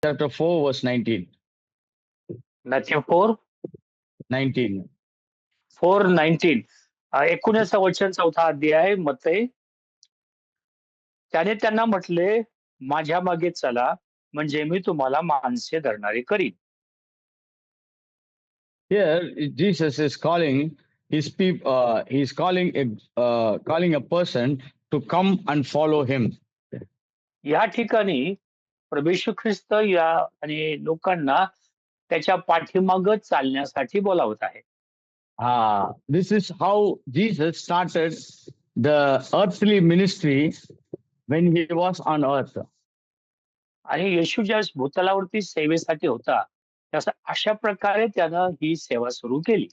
chapter 4, verse 19. Matthew 4:19. 19 वचन 4 अध्याय मत्ते. त्याने त्यांना म्हटले, माझ्या मागे चला, म्हणजे मी तुम्हाला माणसे धरणारे करीन. Here, Jesus is calling his people. He's calling a person to come and follow him. या ठिकाणी प्रभू येशू ख्रिस्त या आणि लोकांना त्याच्या पाठीमागे चालण्यासाठी बोलावत आहे. This is how Jesus started the earthly ministry when he was on earth. आणि येशू ज्या भूतलावरती सेवेसाठी होता, अशा प्रकारे त्यानं ही सेवा सुरू केली.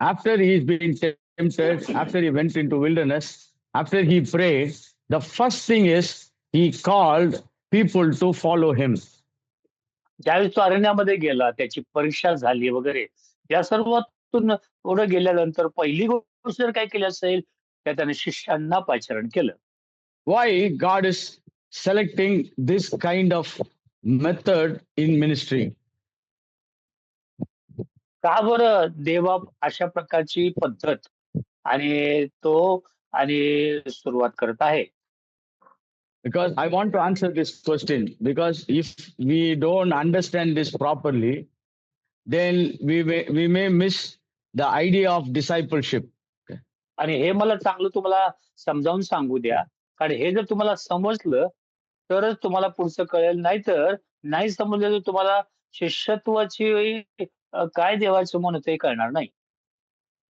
After he's been tempted, after he went into wilderness, after he prayed, the first thing is he called people to follow him. ज्यावेळेस तो अरण्यामध्ये गेला, त्याची परीक्षा झाली वगैरे, या सर्वातून पुढे गेल्यानंतर पहिली गोष्ट जर काय केली असेल, तर त्याने शिष्यांना पाचारण केलं. Why God is selecting this kind of method in ministry? का बरं देवा अशा प्रकारची पद्धत आणि सुरुवात करत आहे? Because I want to answer this question, because if we don't understand this properly, then we may miss the idea of discipleship. आणि हे मला चांगलं तुम्हाला समजावून सांगू द्या, कारण हे जर तुम्हाला समजलं तरच तुम्हाला पुढचं कळेल, नाहीतर नाही समजलं तर तुम्हाला शिष्यत्वाची काय देवाचं मन ते कळणार नाही.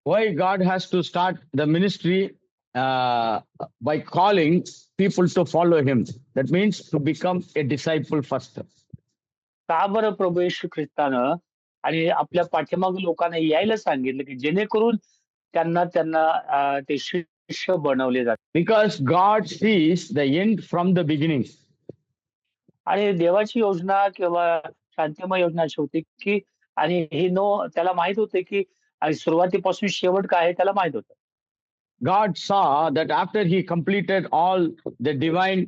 Why God has to start the ministry by calling people to follow him? That means to become a disciple first. का बरं प्रभू येशू ख्रिस्तानं आणि आपल्या पाठीमागे लोकांना यायला सांगितलं की जेणेकरून त्यांना ते शिष्य बनवले जातात? Because God sees the end from the beginning. आणि देवाची योजना किंवा शांतिमय योजना अशी होती की आणि त्याला माहित होते की सुरुवातीपासून शेवट काय आहे त्याला माहित होतं. God saw that after he completed all the divine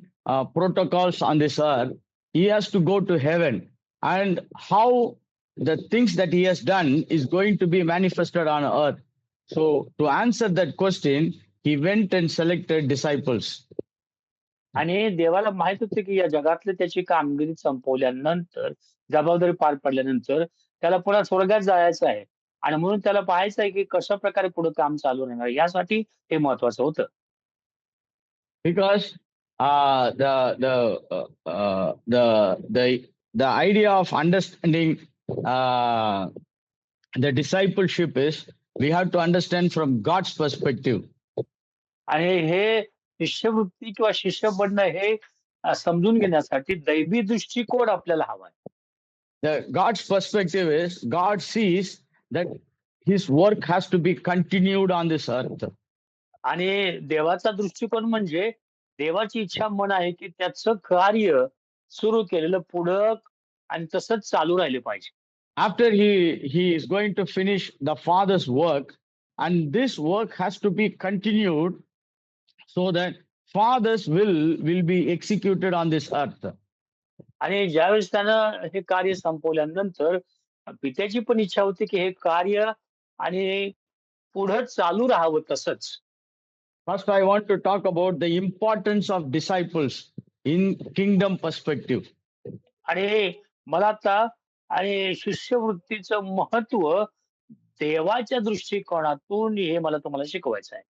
protocols on this earth, he has to go to heaven, and how the things that he has done is going to be manifested on earth. So to answer that question, he went and selected disciples. आणि देवाला माहित होते की या जगातली त्याची कामगिरी संपवल्यानंतर, जबाबदारी पार पडल्यानंतर त्याला पुन्हा स्वर्गात जायचं आहे, आणि म्हणून त्याला पाहायचं आहे की कशा प्रकारे पुढे काम चालू राहणार, यासाठी हे महत्वाचं होतं. Because the idea of understanding the discipleship is we have to understand from God's perspective. आणि हे शिष्यवृत्ती किंवा शिष्य बनणं हे समजून घेण्यासाठी दैवी दृष्टिकोन आपल्याला हवा आहे. God's perspective is God sees that his work has to be continued on this earth. आणि देवाचा दृष्टिकोन म्हणजे देवाची इच्छा मन आहे की त्याचं कार्य सुरू केलेलं पुढं आणि तसंच चालू राहिले पाहिजे. After he is going to finish the Father's work, and this work has to be continued so that Father's will be executed on this earth. आणि ज्यावेळेस त्यानं हे कार्य संपवल्यानंतर पित्याची पण इच्छा होती की हे कार्य आणि पुढे चालू राहावं तसंच. First, I want to talk about the importance of disciples in kingdom perspective. आणि मला आता शिष्यवृत्तीचं महत्व देवाच्या दृष्टिकोनातून हे मला तुम्हाला शिकवायचं आहे.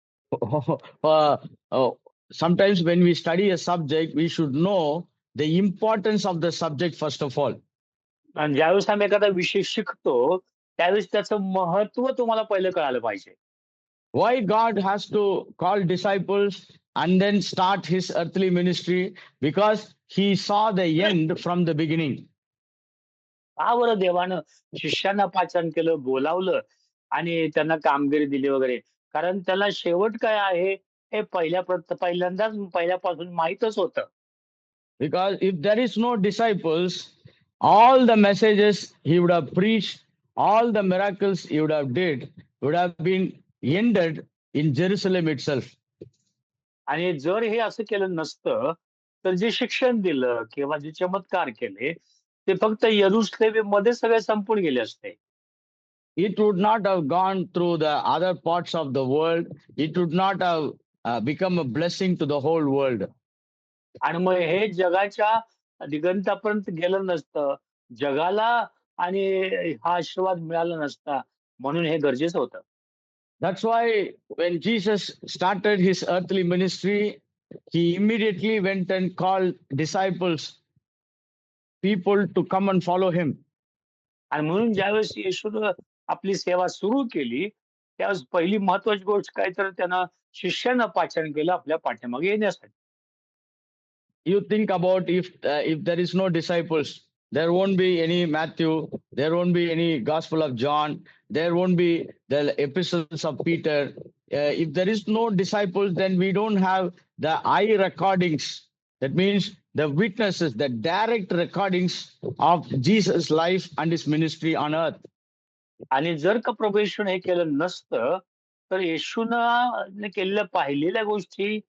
Sometimes when we study a subject, we should know the importance of the subject first of all. आणि ज्यावेळेस आम्ही एखादा विषय शिकतो त्यावेळेस त्याचं महत्व तुम्हाला पहिलं कळालं पाहिजे. Why God has to call disciples and then start his earthly ministry? Because he saw the end from the beginning. का बरं देवानं शिष्यांना पाचारण केलं, बोलावलं आणि त्यांना कामगिरी दिली वगैरे? कारण त्याला शेवट काय आहे हे पहिल्यापासून माहीतच होतं. Because if there is no disciples, all the messages he would have preached, all the miracles he would have did would have been ended in Jerusalem itself. आणि जर हे असं केलं नसतं तर जे शिक्षण दिलं किंवा जे चमत्कार केले ते फक्त यरुशलेममध्ये सगळे संपून गेले असते. It would not have gone through the other parts of the world. It would not have become a blessing to the whole world. आणि मग हे जगाच्या दिगंतापर्यंत गेलं नसतं. जगाला आणि हा आशीर्वाद मिळाला नसता. म्हणून हे गरजेचं होतं. That's why when Jesus started his earthly ministry, he immediately went and called disciples, people to come and follow him. आणि म्हणून ज्यावेळेस येशूनं आपली सेवा सुरू केली, त्यावेळेस पहिली महत्वाची गोष्ट काय तर त्यानं शिष्यांना पाचारण केलं आपल्या पाठीमागे येण्यासाठी. You think about if there is no disciples, there won't be any Matthew, there won't be any Gospel of John, there won't be the epistles of Peter. If there is no disciples, then we don't have the eye recordings. That means the witnesses, the direct recordings of Jesus' life and his ministry on earth. आणि जर का प्रभू येशूने हे केलं नसतं, तर येशूनं केलेल्या पाहिलेल्या गोष्टी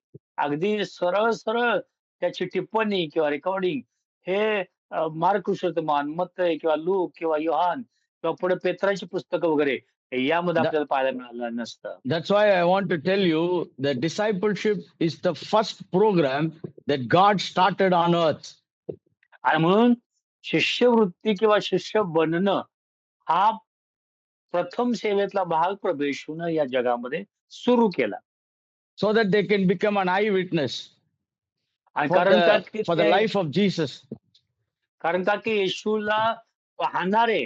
अगदी सरळ सरळ त्याची टिप्पणी किंवा रेकॉर्डिंग हे मार्क सुसमार्तमान, मत्तई किंवा लूक किंवा योहान किंवा पुढे पेत्राची पुस्तकं वगैरे यामध्ये आपल्याला पाहायला मिळालं नसतं. That's why I want to tell you that discipleship is the first program that God started on earth. आणि म्हणून शिष्यवृत्ती किंवा शिष्य बनणं हा प्रथम सेवेतला भाग प्रभू येशूनं या जगामध्ये सुरू केला. So that they can become an eyewitness आणि for कारण का the, for the life of Jesus. कारण का की येशूला पाहणारे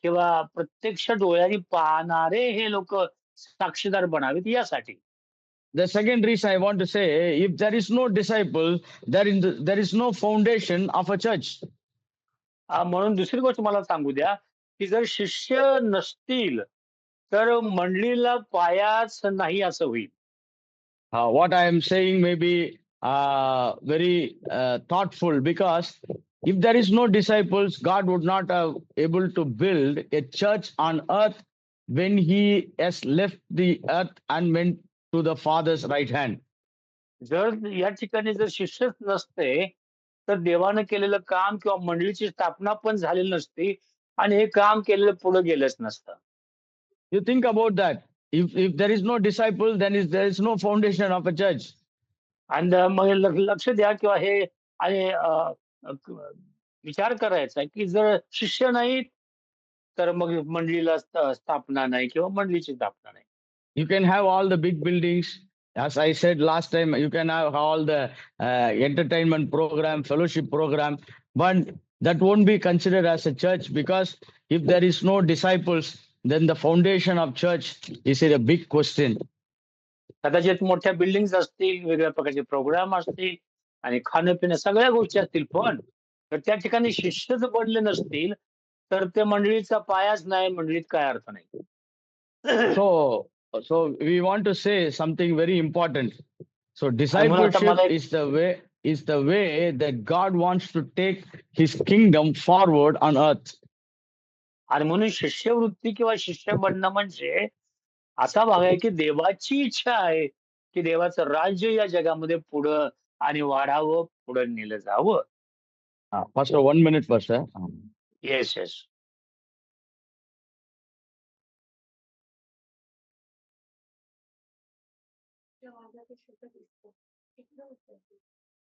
किंवा प्रत्यक्ष डोळ्यांनी पाहणारे हे लोक साक्षीदार बनावेत यासाठी. The second reason I want to say, if there is no disciple, there is no foundation of a church. म्हणून दुसरी गोष्ट मला सांगू द्या की जर शिष्य नसतील तर मंडळीला पायाच नाही असं होईल. What I am saying may be very thoughtful, because if there is no disciples, God would not have able to build a church on earth when he has left the earth and went to the Father's right hand. जर या ठिकाणी जर शिष्यच नसते तर देवानं केलेलं काम किंवा मंडळीची स्थापना पण झालेली नसती आणि हे काम केलेलं पुढे गेलंच नसतं. You think about that. If there is no disciple, then there is no foundation of a church. आणि मग लक्ष द्या किंवा हे आणि विचार करायचा की जर शिष्य नाहीत तर मग मंडळीला स्थापना नाही किंवा मंडळीची स्थापना नाही. You can have all the big buildings. As I said last time, you can have all the entertainment program, fellowship program, but that won't be considered as a church, because if there is no disciples, then the foundation of church is a big question. कदाचित मोठ्या buildings असतील, वेगवेगळ्या प्रकारचे programme असतील आणि खाणं पिणं सगळ्या गोष्टी असतील, पण तर त्या ठिकाणी शिष्य जर बनले नसतील तर त्या मंडळीचा पायाच नाही, मंडळीत काय अर्थ नाही. So we want to say something very important. So discipleship is the way that God wants to take his kingdom forward on earth. आणि म्हणून शिष्यवृत्ती किंवा शिष्य बनणं म्हणजे असा भाग आहे की देवाची इच्छा आहे की देवाचं राज्य या जगामध्ये पुढं आणि वाढावं, पुढं नेलं जावं. Pastor, 1 minute, Pastor. Yes yes.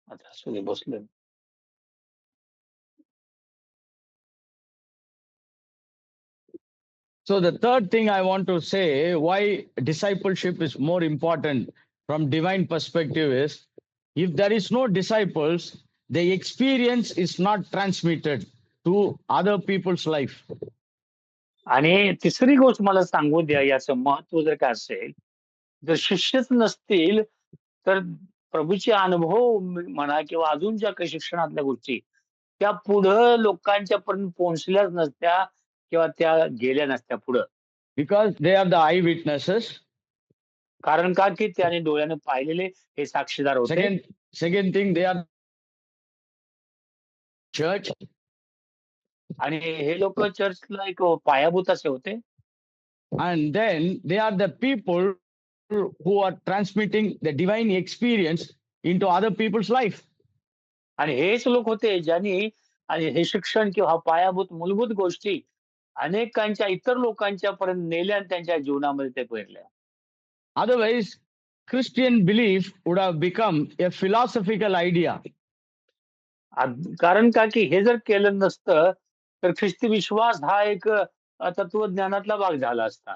आता असू दे, बसलोय. So the third thing I want to say, why discipleship is more important from divine perspective is, if there is no disciples, the experience is not transmitted to other people's life. आणि तिसरी गोष्ट मला सांगू द्या, याचं महत्व जर काय असेल, जर शिष्यच नसतील तर प्रभूचे अनुभव म्हणा किंवा अजून ज्या काही शिक्षणातल्या गोष्टी त्या पुढं लोकांच्या पर्यंत पोहोचल्याच नसत्या किंवा त्या गेल्या नसत्या पुढं. Because they are the eyewitnesses. कारण का की त्याने डोळ्याने पाहिलेले हे साक्षीदार होते. Second thing, they are church. आणि हे लोक चर्चला एक पायाभूत असे होते. And then they are the people who are transmitting the divine experience into other people's life. आणि हेच लोक होते ज्यांनी आणि हे शिक्षण किंवा हा पायाभूत मूलभूत गोष्टी अनेकांच्या इतर लोकांच्या पर्यंत नेल्या आणि त्यांच्या जीवनामध्ये ते पेरल्या. Otherwise, Christian belief would have become a philosophical idea. कारण का की हे जर केलं नसतं, तर ख्रिस्ती विश्वास हा एक तत्वज्ञानातला भाग झाला असता.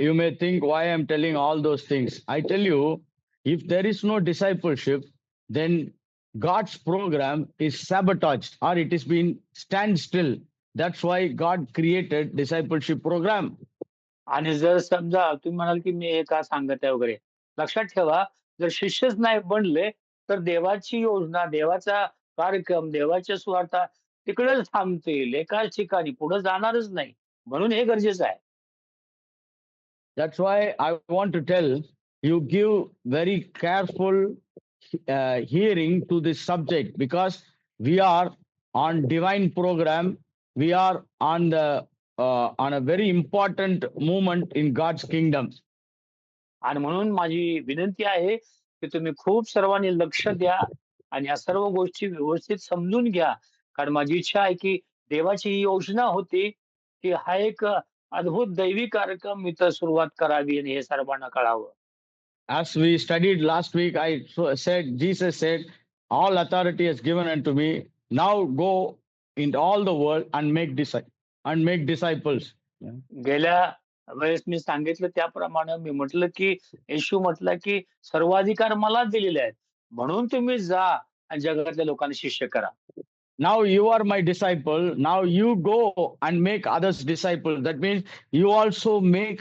You may think why I'm telling all those things. I tell you, if there is no discipleship, then God's program is sabotaged or it is been stand still. That's why God created discipleship program. आणि जर समजा तुम्ही म्हणाल की मी हे का सांगत आहे वगैरे. लक्षात ठेवा, जर शिष्यच नाही बनले, तर देवाची योजना, देवाचा कार्यक्रम, देवाच्या सुवार्ता तिकडेच थांबतील. एकाच ठिकाणी पुढे जाणारच नाही. म्हणून हे गरजेचं आहे. That's why I want to tell you give very careful hearing to this subject because we are on divine program. We are on a very important moment in God's kingdom. आणि म्हणून माझी विनंती आहे, की तुम्ही खूप सर्वांनी लक्ष द्या आणि या सर्व गोष्टी व्यवस्थित समजून घ्या. कारण माझी इच्छा आहे, की देवाची ही योजना होती, की हा एक अद्भुत दैवी कार्यक्रम इथं सुरुवात करावी आणि हे सर्वांना कळावं. As we studied last week, said, Jesus said, all authority is given unto me. Now go into all the world and make disciples. गेल्या वेळेस मी सांगितलं त्याप्रमाणे मी म्हटलं, की येशू म्हटलं, की सर्वाधिकार मलाच दिलेले आहेत. म्हणून तुम्ही जा आणि जगातल्या लोकांना शिष्य करा. Now you are my disciple. Now you go and make others disciples. That means you also make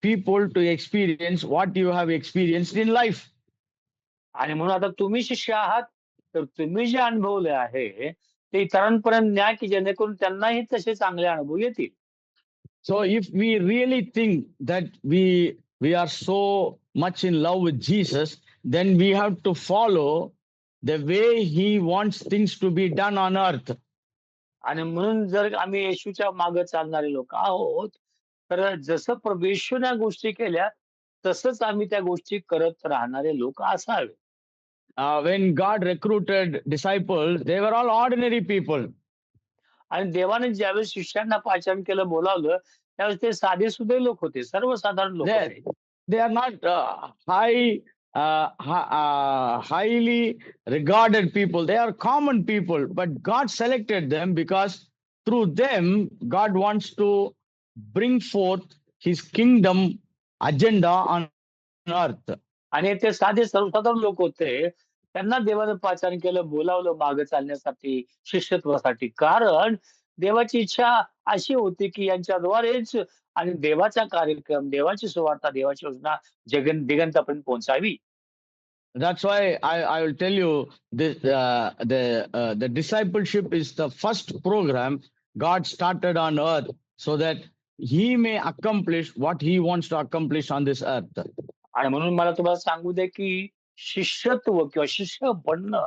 people to experience what you have experienced in life. आणि म्हणून आता तुम्ही शिष्य आहात, तर तुम्ही जे अनुभवले आहे, ते इतरांपर्यंत न्या, की जेणेकरून त्यांनाही तसे चांगले अनुभव येतील. So if we really think that we are so much in love with Jesus, then we have to follow the way he wants things to be done on earth. आणि म्हणून जर आम्ही येशूच्या मागे चालणारे लोक आहोत, तर जसं येशूने या गोष्टी केल्या, तसंच आम्ही त्या गोष्टी करत राहणारे लोक असावे. When God recruited disciples, they were all ordinary people. आणि देवाने ज्यावेळेस शिष्यांना पाचारण केलं, बोलावलं, त्यावेळेस ते साधेसुधे लोक होते, सर्वसाधारण लोक They, होते. they are not highly regarded people. They are common people, but God selected them because through them, God wants to bring forth his kingdom agenda on earth. आणि ते साधे सर्वसाधारण लोक होते. त्यांना देवानं पाचारण केलं, बोलावलं मागे चालण्यासाठी, शिष्यत्वासाठी. कारण देवाची इच्छा अशी होती, की यांच्याद्वारेच आणि देवाचा कार्यक्रम, देवाची सुवार्ता, देवाची योजना दिगंतापर्यंत पोहोचावी. That's why I will tell you this, the discipleship is the first program God started on earth so that he may accomplish what he wants to accomplish on this earth. आणि म्हणून मला तुम्हाला सांगू द्या, की शिष्यत्व किंवा शिष्य बनणं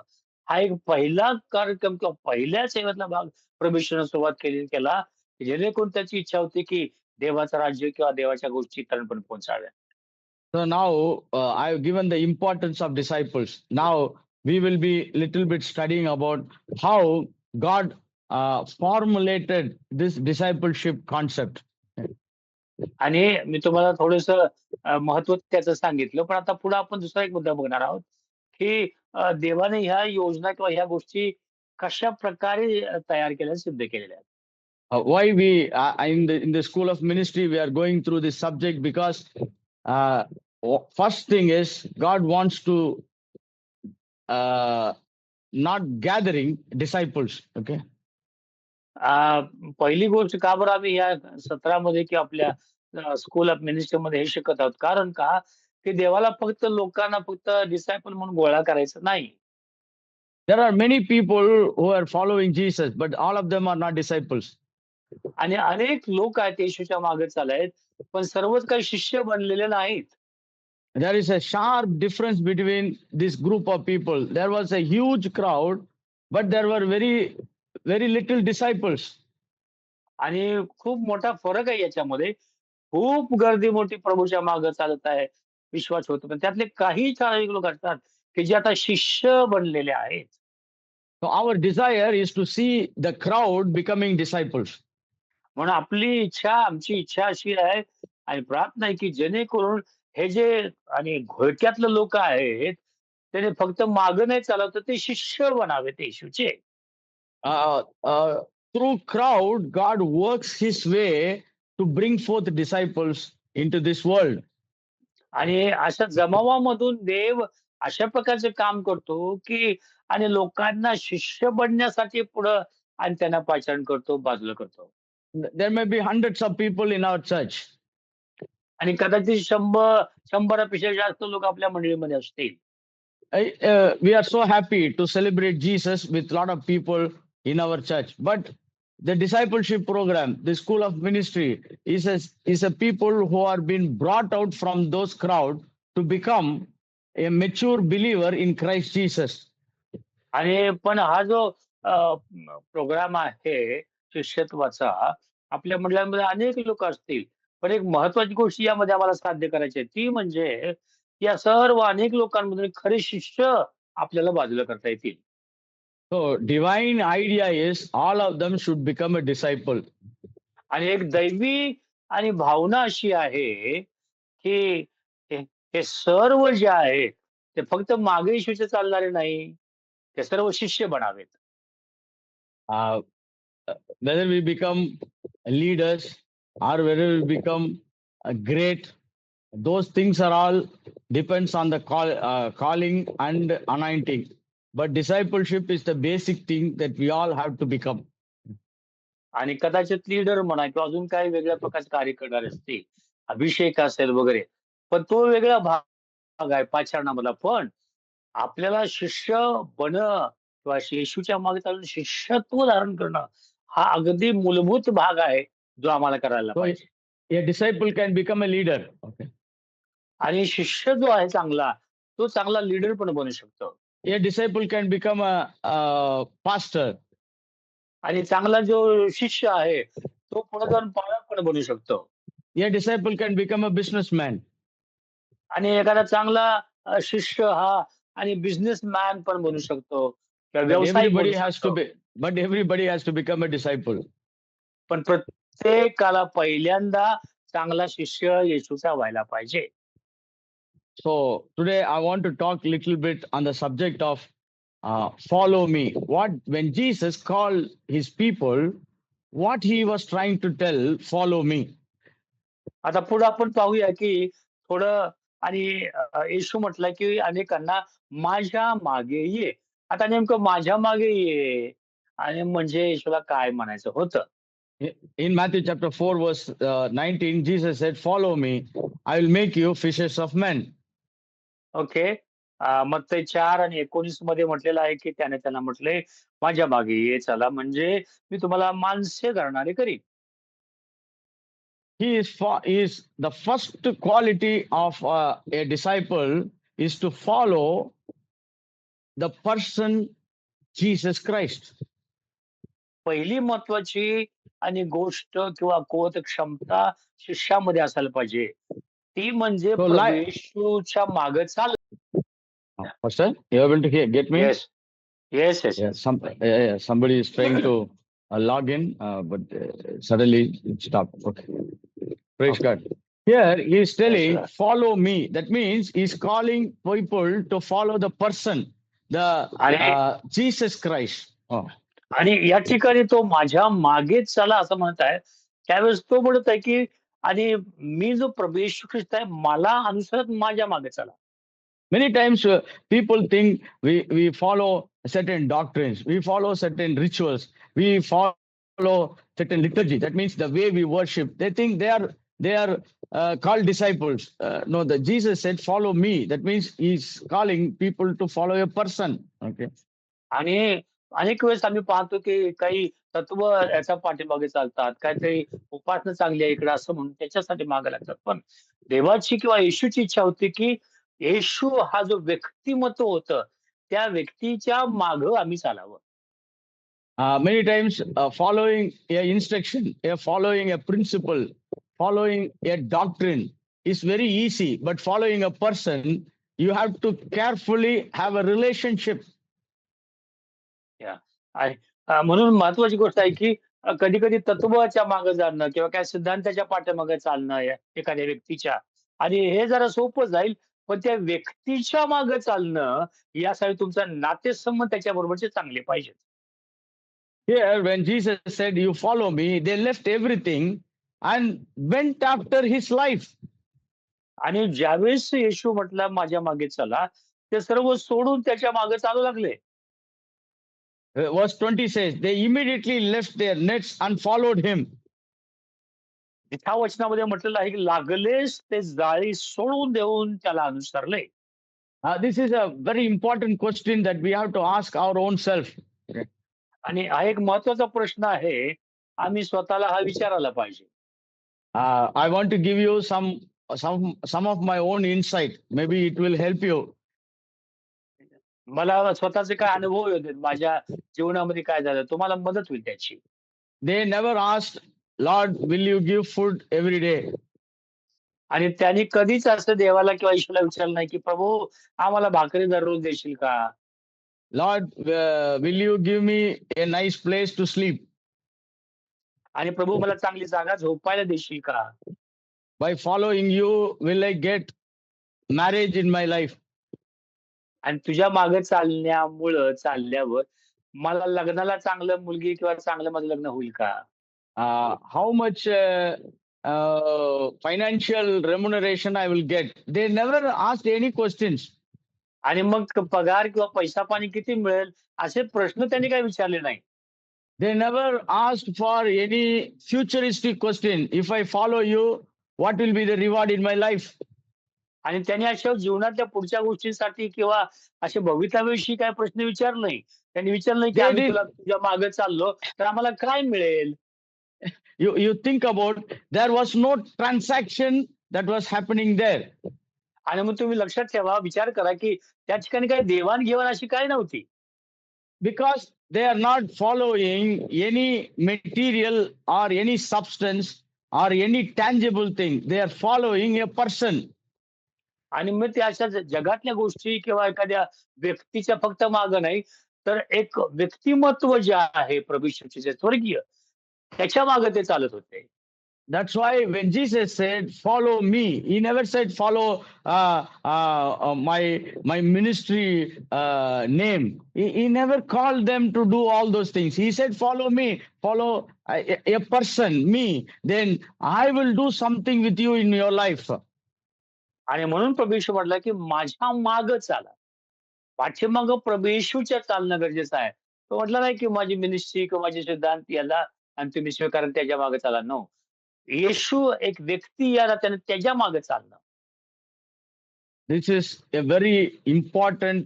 हा एक पहिला कार्यक्रम किंवा पहिल्या सेवेतला भाग प्रभू सुरुवात केला, की जेणेकरून त्याची इच्छा होती, की देवाचं राज्य किंवा देवाच्या गोष्टी इतरांपर्यंत पोहोचाव्या. So now I've given the importance of disciples. Now we will be little bit studying about how God formulated this discipleship concept. आणि मी तुम्हाला थोडंसं महत्त्व त्याचं सांगितलं. पण आता पुढे आपण दुसरा एक मुद्दा बघणार आहोत, की देवाने ह्या योजना किंवा ह्या गोष्टी कशाप्रकारे तयार केल्या, सिद्ध केलेल्या आहेत. Why we in the school of ministry we are going through this subject because uh, first thing is God wants to not gathering disciples. Okay. पहिली गोष्ट का बरं आम्ही या सत्रामध्ये किंवा आपल्या स्कूल ऑफ मिनिस्ट्रीमध्ये हे शिकत आहोत? कारण का, की देवाला फक्त लोकांना फक्त डिसायपल म्हणून गोळा करायचं नाही. There are many people who are following Jesus, but all of them are not disciples. आणि अनेक लोक आहेत येशूच्या मागे चालत, पण सर्वच काही शिष्य बनलेले नाहीत. There is a sharp difference between this group of people. There was a huge crowd, but there were very little disciples. आणि खूप मोठा फरक आहे याच्यामध्ये. खूप गर्दी मोठी प्रभूच्या मागे चालत आहे, विश्वास होतो. पण त्यातले काही ठराविक लोक असतात, की जे आता शिष्य बनलेले आहेत. So our desire is to see the crowd becoming disciples. म्हणून आमची इच्छा अशी आहे आणि प्रार्थना आहे की जेणेकरून हे जे आणि घोळक्यातले लोक आहेत त्याने फक्त मागं नाही चालत तर ते शिष्य बनावेत येशूचे. Uh, uh, Through crowd, God works His way to bring forth disciples into this world. आणि अशा जमावामधून देव अशा प्रकारचे काम करतो की आणि लोकांना शिष्य बनण्यासाठी पुढं आणि त्यांना पाचारण करतो, बाजूला करतो. There may be hundreds of people in our church. आणि कदाचित 100पेक्षा जास्त लोक आपल्या मंडळीमध्ये असतील. We are so happy to celebrate Jesus with a lot of people in our church. But the discipleship program, the school of ministry, is a people who are being brought out from those crowd to become a mature believer in Christ Jesus. आणि पण हा जो programme आहे शिष्यत्वाचा, आपल्या मंडळामध्ये अनेक लोक असतील. पण एक महत्वाची गोष्ट यामध्ये आम्हाला साध्य करायची आहे, ती म्हणजे या सर्व अनेक लोकांमधून खरे शिष्य आपल्याला बाजूला करता येतील. So divine idea is all of them should become a disciple. आणि एक दैवी आणि भावना अशी आहे की हे हे सर्व जे आहे ते फक्त मागे येशूचे चालणारे नाही, ते सर्व शिष्य बनावेत. Uh, Whether we become leaders or whether we become great, those things are all depends on the calling and anointing. But discipleship is the basic thing that we all have to become. आणि कदाचित leader म्हणा किंवा अजून काही वेगळ्या प्रकारचे कार्य करणारे असतील, अभिषेक असेल वगैरे, पण तो वेगळा भाग आहे पाचारणामधला. पण आपल्याला शिष्य बनणं किंवा येशूच्या मागे चालून शिष्यत्व धारण करणं हा अगदी मूलभूत भाग आहे जो आम्हाला करायला So पाहिजे. a disciple can become a leader. Okay. आणि शिष्य जो आहे चांगला, तो चांगला लीडर पण बनू शकतो. A disciple can become a pastor. आणि चांगला जो शिष्य आहे तो पुढे जाऊन पालक पण बनू शकतो. A disciple can become a businessman. आणि एखादा चांगला शिष्य हा आणि बिझनेसमॅन पण बनू शकतो किंवा व्यवसायिक बनू शकतो. But everybody has to become a disciple. पण प्रत्येकाला पहिल्यांदा चांगला शिष्य येशूचा व्हायला पाहिजे. So today I want to talk a little bit on the subject of follow me. When Jesus called his people, what he was trying to tell, follow me. आता पुढे आपण पाहूया की थोडं आणि येशू म्हटलं की अनेकांना माझ्या मागे ये. आता नेमकं माझ्या मागे ये आणि म्हणजे येशूला काय म्हणायचं होतं? In Matthew chapter 4 verse 19, Jesus said, follow me, I will make you fishers of men. Okay. मत्तई 4 आणि 19 मध्ये म्हटलेलं आहे की त्याने त्यांना म्हटले, माझ्या मागे ये चला म्हणजे मी तुम्हाला माणसे धरणारे करीन. He is the first quality of a disciple is to follow the person Jesus Christ. पहिली महत्वाची आणि गोष्ट किंवा कुवत क्षमता शिष्यामध्ये असायला पाहिजे, ती म्हणजे So, प्रभू येशूच्या मागे चाल. Pastor, you are able to get me? Yes yes yes Yeah, somebody is trying to log in, but suddenly it stopped. Okay. Praise Okay. God. Here he is telling, Lord. follow me. That means he's calling people to follow the person, the Jesus Christ. Oh. आणि या ठिकाणी तो माझ्या मागेच चला असं म्हणत आहे. त्यावेळेस तो म्हणत आहे की आणि मी जो प्रभू येशू ख्रिस्त आहे मला अनुसरत माझ्या मागे चला. Many times people think we follow certain doctrines, we follow certain rituals, we follow certain liturgy. That means the way we worship. They think they are called disciples. No, Jesus said, "Follow me." That means he's calling people to follow a person. Okay. आणि अनेक वेळेस आम्ही पाहतो की काही तत्व याच्या पाठीमागे चालतात, काहीतरी उपासना चांगली आहे इकडे असं म्हणून त्याच्यासाठी मागे लागतात. पण देवाची किंवा येशूची इच्छा होती की येशू हा जो व्यक्तिमत्व होतं त्या व्यक्तीच्या मागं आम्ही चालावं. Many times following a instruction, following a principle, following a doctrine is very easy, but following a person, you have to carefully have a relationship. आहे. म्हणून महत्वाची गोष्ट आहे, की कधी-कधी तत्वाच्या मागे जाणं किंवा काही सिद्धांताच्या पाठीमागे चालणं एखाद्या व्यक्तीच्या आणि हे जरा सोपं जाईल. पण त्या व्यक्तीच्या मागे चालणं यासाठी तुमचं नातेसंबंध त्याच्याबरोबरचे चांगले पाहिजेत. Here, when Jesus said, "You follow me," they left everything and went after his life. आणि ज्यावेळेस येशू म्हटला, "माझ्या मागे चला," ते सर्व सोडून त्याच्या मागे चालू लागले. Verse 20 says, "They immediately left their nets and followed him." ह्या वचनामध्ये म्हटलेलं आहे, की लागलेच ते जाळी सोडून देऊन त्याला अनुसरले. This is a very important question that we have to ask our own self. आणि हा एक महत्वाचा प्रश्न आहे. आम्ही स्वतःला हा विचारायला पाहिजे. I want to give you some of my own insight. Maybe it will help you. मला स्वतःचे काय अनुभव होते माझ्या जीवनामध्ये काय झालं, तुम्हाला मदत होईल त्याची. They never asked, "Lord, will you give food every day?" आणि त्यांनी कधीच असं देवाला किंवा ईश्वराला विचारलं नाही, की "प्रभू आम्हाला भाकरी दररोज देशील का?" "Lord, will you give me a nice place to sleep?" आणि "प्रभू मला चांगली जागा झोपायला देशील का?" By following you, will I get marriage in my life? आणि तुझ्या मागे चालल्यावर मला लग्नाला चांगलं मुलगी किंवा चांगलं माझं लग्न होईल का? How much financial remuneration I will get? They never asked any questions. आणि मग पगार किंवा पैसा-पाणी किती मिळेल? असे प्रश्न त्यांनी काही विचारले नाही. They never asked for any futuristic question. If I follow you, what will be the reward in my life? आणि त्यांनी अशा जीवनातल्या पुढच्या गोष्टींसाठी किंवा असे भवितव्याविषयी काही प्रश्न विचारले नाही. त्यांनी विचारलं नाही, की They आम्ही did. तुझ्या मागे चाललो, तर आम्हाला काय मिळेल? You think about, there was no transaction that was happening there. आणि मग तुम्ही लक्षात ठेवा, विचार करा, की त्या ठिकाणी काही देवाण-घेवाण अशी काही नव्हती. Because they are not following any material or any substance or any tangible thing. They are following a person. आणि मग ते अशा जगातल्या गोष्टी किंवा एखाद्या व्यक्तीच्या फक्त मागे नाही, तर एक व्यक्तिमत्व जे आहे प्रभू येशूचे स्वर्गीय, त्याच्या मागे ते चालत होते. That's why when Jesus said, "Follow me," he never said, "Follow my ministry name." He never called them to do all those things. He said, "Follow me, follow a person, me. Then I will do something with you in your life." आणि म्हणून प्रभू येशू म्हटला, की माझ्या मागे चाला. पाठीमागं प्रभू येशूच्या चालणं गरजेचं आहे. तो म्हटला नाही, की माझी मिनिस्ट्री किंवा माझे सिद्धांत याला आणि तुम्ही स्वीकारा त्याच्या मागे चाला. नो. येशू एक व्यक्ती याला त्याने त्याच्या मागे चालणं. This is a very important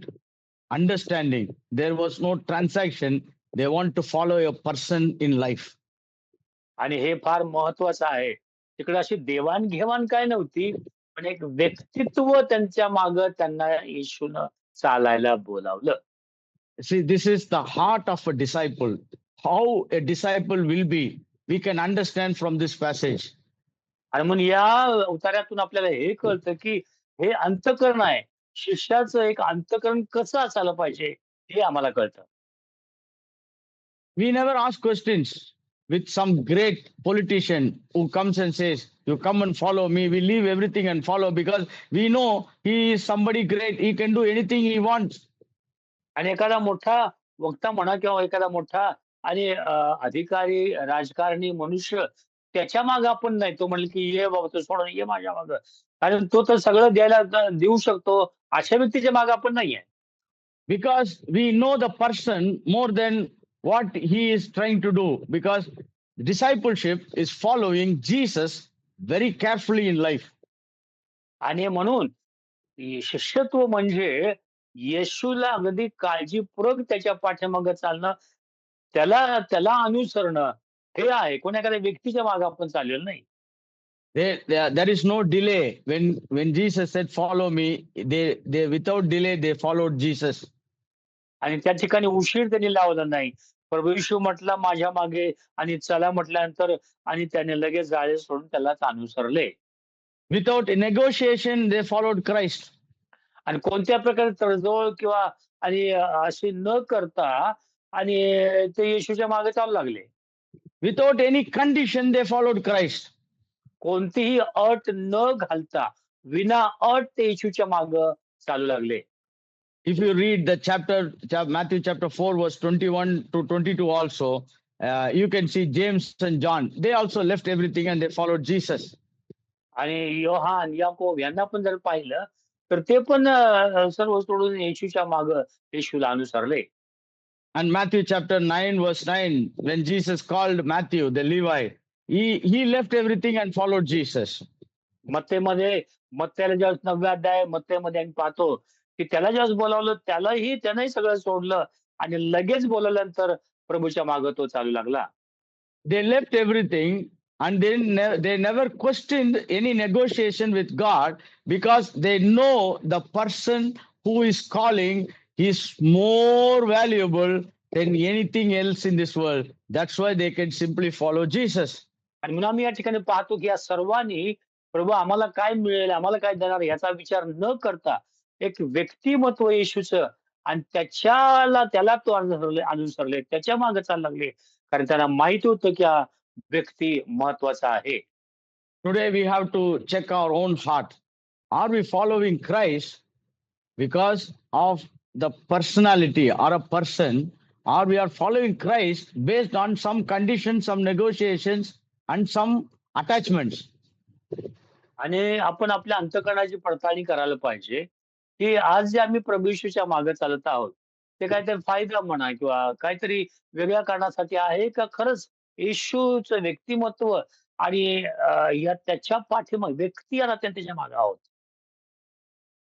understanding. There was no transaction. They want to follow a person in life. आणि हे फार महत्वाचं आहे. तिकडे अशी देवाण-घेवाण काय नव्हती, पण एक व्यक्तित्व त्यांच्या मागे त्यांना येशूनं चालायला बोलावलं. See, this is the heart of a disciple. How a disciple will be, we can understand from this passage. आणि म्हणून या उतार्यातून आपल्याला हे कळतं, की हे अंतःकरण आहे. शिष्याचं एक अंतःकरण कसं असायला पाहिजे, हे आम्हाला कळतं. We never ask questions with some great politician who comes and says, "You come and follow me." We leave everything and follow because we know he is somebody great. He can do anything he wants. आणि एखादा मोठा वक्ता म्हणा किंवा एखादा मोठा आणि अधिकारी, राजकारणी मनुष्य त्याच्या मागे आपण नाही. तो म्हणेल, की "ये बाबा तू सोडून ये माझ्या मागे." कारण तो तर सगळं देऊ शकतो. अशा व्यक्तीच्या मागे आपण नाहीये. Because we know the person more than what he is trying to do. Because discipleship is following Jesus very carefully in life. आणि म्हणून शिष्यत्व म्हणजे येशूला अगदी काळजीपूर्वक त्याच्या पाठीमागे चालणं, त्याला त्याला अनुसरणं हे आहे. कोणी एखाद्या व्यक्तीच्या मागे आपण चाललेलो नाही. There is no delay. When Jesus said, "Follow me," they without delay they followed Jesus. आणि त्या ठिकाणी उशीर त्यांनी लावला नाही. प्रभू येशू म्हटला माझ्या मागे आणि चला म्हटल्यानंतर आणि त्याने लगेच जाळे सोडून त्यालाच अनुसरले. Without negotiation, they followed Christ. आणि कोणत्या प्रकारे तडजोड किंवा आणि अशी न करता आणि ते येशूच्या मागे चालू लागले. Without any condition, they followed Christ. कोणतीही अट न घालता, विना अट ते येशूच्या मागे चालू लागले. If you read the Matthew chapter 4, verse 21 to 22 also, you can see James and John. They also left everything and they followed Jesus. आणि योहान, याकोब यांना पण जर पाहिलं, तर ते पण सर्व सोडून येशूच्या मागे येशूला अनुसरले. And Matthew chapter 9, verse 9, when Jesus called Matthew, the Levite, he left everything and followed Jesus. मत्तेमध्ये मत्तेला ज्यावेळेस 9व्या अध्याय मत्तेमध्ये आम्ही पाहतो, की त्याला ज्यावेळेस बोलावलं त्यानंही सगळं सोडलं आणि लगेच बोलावल्यानंतर प्रभूच्या मागे तो चालू लागला. They left everything and they never questioned any negotiation with God because they know the person who is calling is more valuable than anything else in this world. That's why they can simply follow Jesus. आणि म्हणून आम्ही या ठिकाणी पाहतो, की या सर्वांनी प्रभू आम्हाला काय मिळेल, आम्हाला काय देणार याचा विचार न करता एक व्यक्तिमत्व येशूचं आणि त्याला तो अनुसरले, त्याच्या मागे चालू लागले. कारण त्यांना माहिती होतं, की हा व्यक्ती महत्वाचा आहे. Today we have to check our own heart. Are we following Christ because of the personality or a person, or we are following Christ based on some conditions, some negotiations, and some attachments? आणि आपण आपल्या अंतःकरणाची पडताळणी करायला पाहिजे, की आज जे आम्ही प्रभू येशूच्या मागे चालत आहोत, ते काहीतरी फायदा म्हणा किंवा काहीतरी वेगळ्या कारणासाठी आहे का खरंच येशूचं व्यक्तिमत्व आणि या त्याच्या पाठीमागे व्यक्ती आणि त्याच्या मागे आहोत.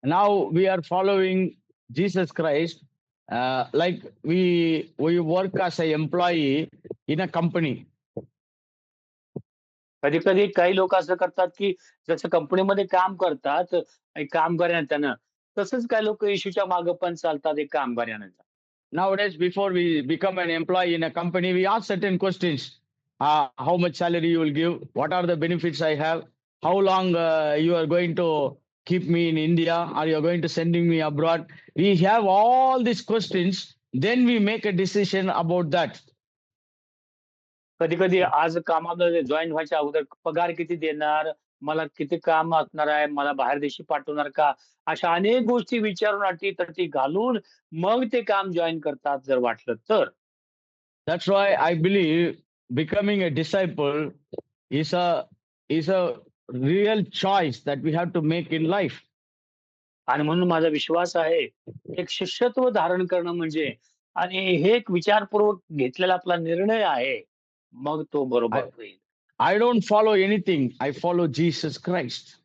Now we are following Jesus Christ, like we work as an employee in a company. कधी-कधी काही लोक असं करतात, की जसं कंपनीमध्ये काम करतात एक कामगार आहे त्यानं, तसंच काही लोक येशूच्या मागे पण चालतात एक कामगार यानं. Nowadays, before we become an employee in a company, we ask certain questions. How much salary you will give? What are the benefits I have? How long you are going to keep me in India? Are you going to sending me abroad? We have all these questions. Then we make a decision about that. कधी-कधी आज कामाला join व्हायच्या अगोदर पगार किती देणार? मला किती काम असणार आहे? मला बाहेरदेशी पाठवणार का? अशा अनेक गोष्टी विचारून अटी-तटी घालून मग ते काम जॉइन करतात जर वाटलं तर. That's why I believe becoming a disciple is a real choice that we have to make in life. आणि म्हणून माझा विश्वास आहे, एक शिष्यत्व धारण करणं म्हणजे आणि हे एक विचारपूर्वक घेतलेला आपला निर्णय आहे. मग तो बरोबर होईल. I don't follow anything. I follow Jesus Christ.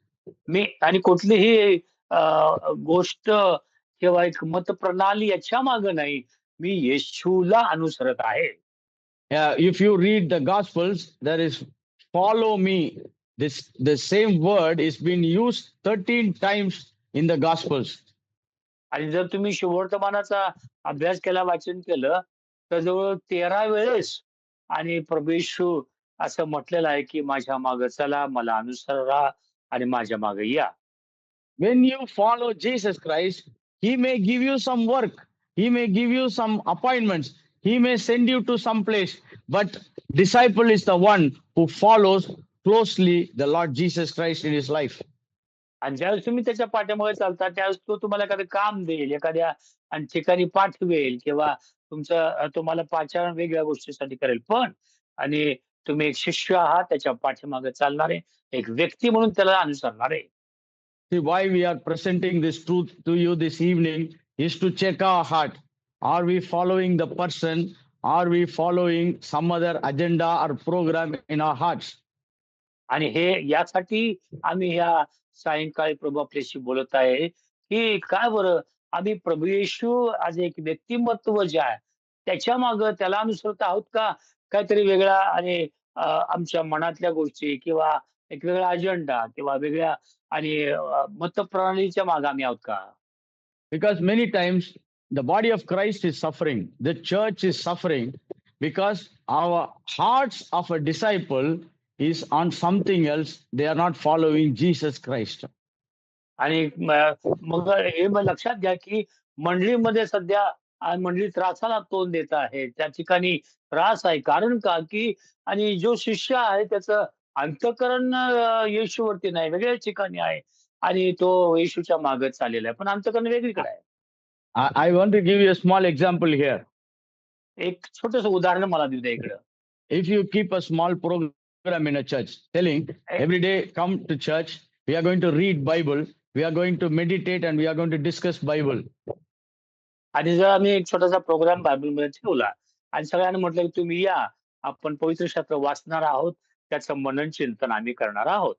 मी आणि कुठलीही गोष्ट किंवा एक मतप्रणाली याच्या मागे नाही. मी येशूला अनुसरत आहे. If you read the Gospels, there is follow me. The same word is been used 13 times in the Gospels. आणि जर तुम्ही शुभवर्तमानाचा अभ्यास केला, वाचन केलं, तर जवळ 13 वेळेस आणि प्रभू येशू असं म्हटलेलं आहे, की माझ्या मागे चला, मला अनुसरा आणि माझ्या मागे या. When you follow Jesus Christ, He may give you some work. He may give you some appointments. He may send you to some place. But disciple is the one who follows closely the Lord Jesus Christ in his life. आणि ज्यावेळेस तुम्ही त्याच्या पाठीमागे चालता, त्यावेळेस तो तुम्हाला एखादं काम देईल, एखाद्या आणि ठिकाणी पाठवेल किंवा तुम्हाला पाचारण वेगळ्या गोष्टीसाठी करेल. पण आणि तुम्ही एक शिष्य आहात, त्याच्या पाठीमागे चालणारे, एक व्यक्ती म्हणून त्याला अनुसरणारे. See, why we are presenting this truth to you this evening is to check our heart. Are we following the person? Are we following some other agenda or program in our hearts? आणि हे यासाठी आम्ही ह्या सायंकाळी प्रभू आपल्याशी बोलत आहे, की काय बरं आम्ही प्रभू येशू आज एक व्यक्तिमत्व जे आहे, त्याच्या मागे त्याला अनुसरत आहोत का? काहीतरी वेगळा आणि आमच्या मनातल्या गोष्टी किंवा एक वेगळा अजेंडा किंवा वेगळ्या आणि मतप्रणालीच्या मागे आम्ही आहोत का? Because many times the body of Christ is suffering, the church is suffering because our hearts of a disciple is on something else. They are not following Jesus Christ. आणि मग हे लक्षात घ्या, की मंडळीमध्ये सध्या आणि मंडळी त्रासाला तोंड देत आहे. त्या ठिकाणी त्रास आहे. कारण का, की आणि जो शिष्य आहे त्याचं अंतःकरण येशूवरती नाही, वेगळ्याच ठिकाणी आहे आणि तो येशूच्या मागे चाललेला आहे. पण अंतःकरण वेगळीकडे आहे. I want to give you a small example here. एक छोटंसं उदाहरण मला देऊ द्या इकडं. If you keep a small program in a church telling A every day come to church, we are going to read Bible, we are going to meditate and we are going to discuss Bible. आणि जर आम्ही एक छोटासा programme बायबलमध्ये ठेवला आणि सगळ्यांना म्हटलं, की तुम्ही या, आपण पवित्र शास्त्र वाचणार आहोत, त्याचं मनन चिंतन आम्ही करणार आहोत.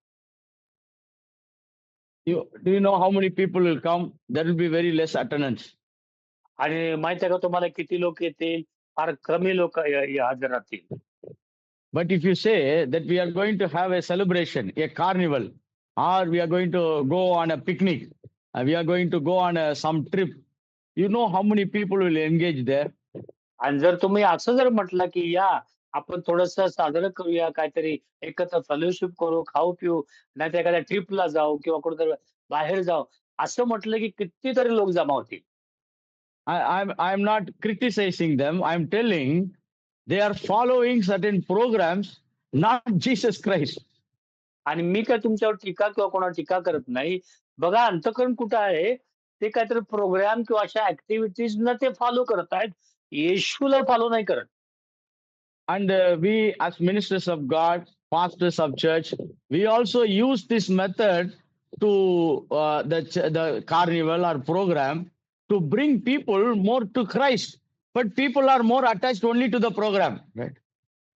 Do you know how many people will come? There will be very less attendance. आणि माहित आहे का तुम्हाला किती लोक येतील? फार कमी लोक हजर राहतील. But if you say that we are going to have a celebration, a carnival, or we are going to go on a picnic, we are going to go on some trip, you know how many people will engage there? आणि जर तुम्ही असं जर म्हटलं, की या आपण थोडंसं साजरं करूया, काहीतरी एकत्र फेलोशिप करू, खाऊ-पिऊ, नाहीतर एखाद्या ट्रिपला जाऊ किंवा कुठेतरी बाहेर जाऊ, असं म्हटलं, की कितीतरी लोक जमा होतील. I'm not criticizing them. I'm telling they are following certain programs, not Jesus Christ. आणि मी काय तुमच्यावर टीका किंवा कोणावर टीका करत नाही. बघा अंतःकरण कुठं आहे? ते काहीतरी प्रोग्राम किंवा अशा ॲक्टिव्हिटीजना ते फॉलो करत आहेत. येशूला फॉलो नाही करत. And we, as ministers of God, pastors of church, we also use this method to the carnival or program to bring people more to Christ. But people are more attached only to the program, right?